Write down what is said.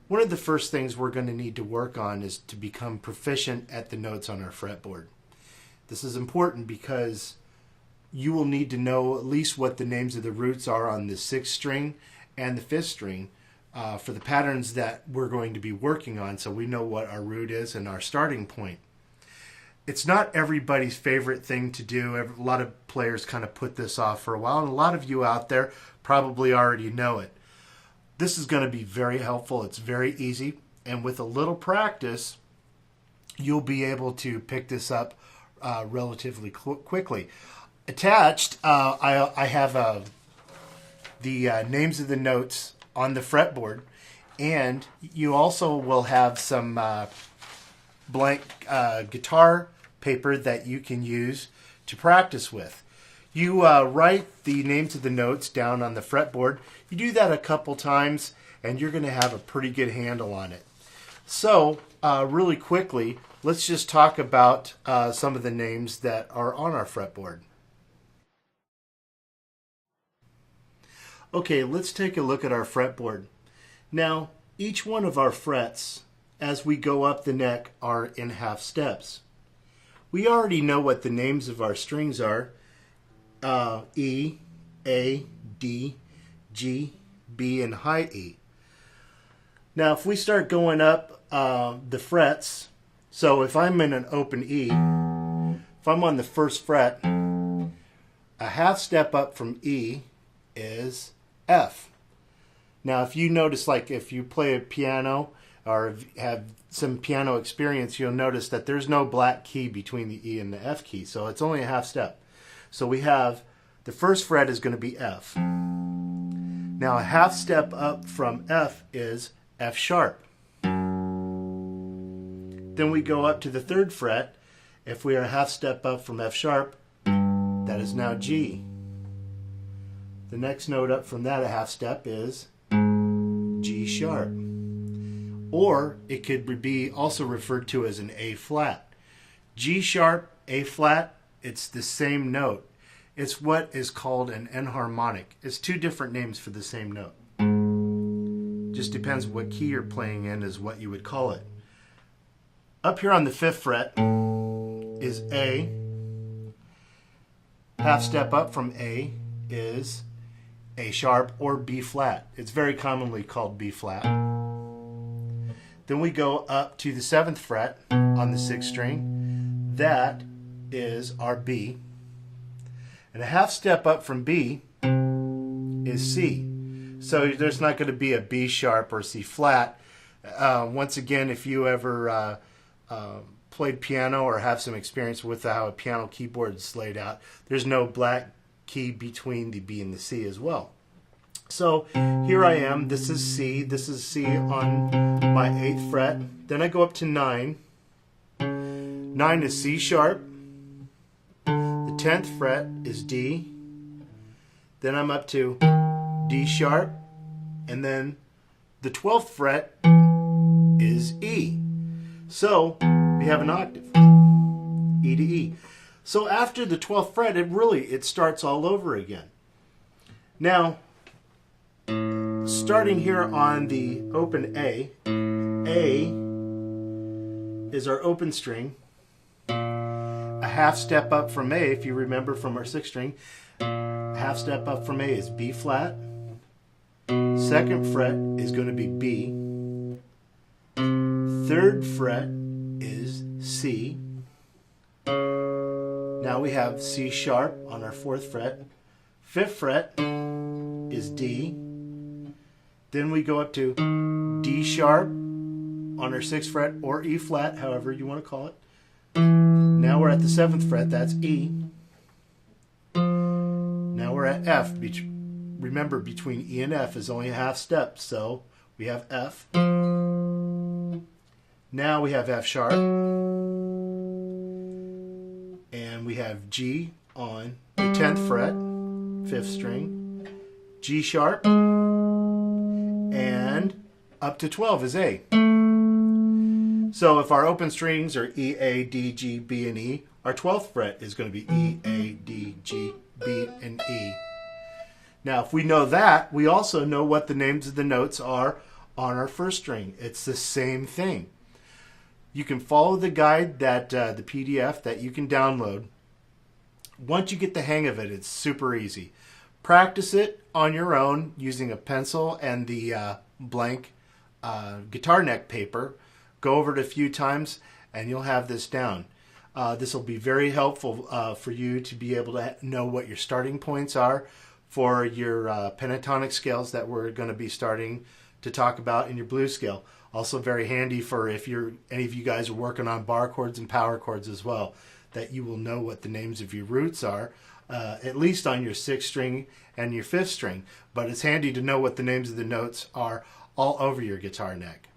One of the first things we're going to need to work on is to become proficient at the notes on our fretboard. This is important because you will need to know at least what the names of the roots are on the 6th string and the 5th string for the patterns that we're going to be working on, so we know what our root is and our starting point. It's not everybody's favorite thing to do. A lot of players kind of put this off for a while, and a lot of you out there probably already know it. This is going to be very helpful. It's very easy, and with a little practice, you'll be able to pick this up relatively quickly. Attached, I have the names of the notes on the fretboard, and you also will have some blank guitar paper that you can use to practice with. You write the names of the notes down on the fretboard. You do that a couple times and you're going to have a pretty good handle on it. So really quickly, let's just talk about some of the names that are on our fretboard. Okay, let's take a look at our fretboard. Now, each one of our frets as we go up the neck are in half steps. We already know what the names of our strings are. E, A, D, G, B, and high E. Now if we start going up the frets, so if I'm in an open E, if I'm on the 1st fret, a half step up from E is F. Now if you notice, like if you play a piano or have some piano experience, you'll notice that there's no black key between the E and the F key, so it's only a half step. So we have the 1st fret is going to be F. Now a half step up from F is F sharp. Then we go up to the 3rd fret. If we are a half step up from F sharp, that is now G. The next note up from that, a half step, is G sharp. Or it could be also referred to as an A flat. G sharp, A flat, it's the same note. It's what is called an enharmonic. It's 2 different names for the same note. Just depends what key you're playing in is what you would call it. Up here on the 5th fret is A. Half step up from A is A sharp or B flat. It's very commonly called B flat. Then we go up to the 7th fret on the 6th string. That is our B. And a half step up from B is C. So there's not going to be a B sharp or C flat. Once again, if you ever played piano or have some experience with how a piano keyboard is laid out, there's no black key between the B and the C as well. So here I am. This is C. This is C on my 8th fret. Then I go up to 9. 9 is C sharp. The 10th fret is D. Then I'm up to D sharp. And then the 12th fret is E. So we have an octave, E to E. So after the 12th fret, it starts all over again. Now, starting here on the open A is our open string. A half step up from A, if you remember from our 6th string, a half step up from A is B flat. 2nd fret is going to be B. 3rd fret is C. Now we have C sharp on our 4th fret. 5th fret is D. Then we go up to D sharp on our 6th fret, or E flat, however you want to call it. Now we're at the 7th fret, that's E. Now we're at F. Remember, between E and F is only a half step, so we have F. Now we have F sharp. And we have G on the 10th fret, 5th string. G sharp. And up to 12 is A. So if our open strings are E, A, D, G, B, and E, our 12th fret is going to be E, A, D, G, B, and E. Now if we know that, we also know what the names of the notes are on our first string. It's the same thing. You can follow the guide, that the PDF that you can download. Once you get the hang of it, it's super easy. Practice it on your own using a pencil and the blank guitar neck paper. Go over it a few times and you'll have this down. This will be very helpful for you to be able to know what your starting points are for your pentatonic scales that we're going to be starting to talk about in your blues scale. Also very handy for if any of you guys are working on bar chords and power chords as well, that you will know what the names of your roots are, at least on your 6th string and your 5th string. But it's handy to know what the names of the notes are all over your guitar neck.